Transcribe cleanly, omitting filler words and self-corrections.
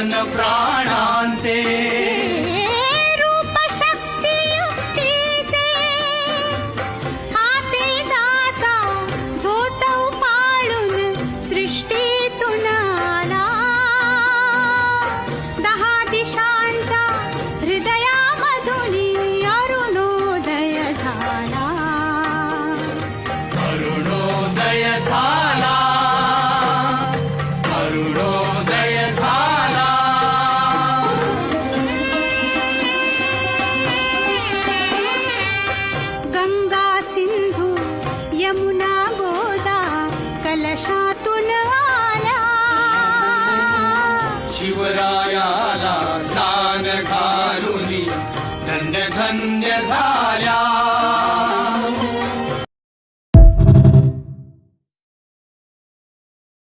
जीवन प्राणांचे रूप शक्ती युक्तीचे हा तेजाचा झोत उफाळून सृष्टीतून आला. 10 दिशांच्या हृदयामधून अरुणोदय झाला. अरुणोदय झाला.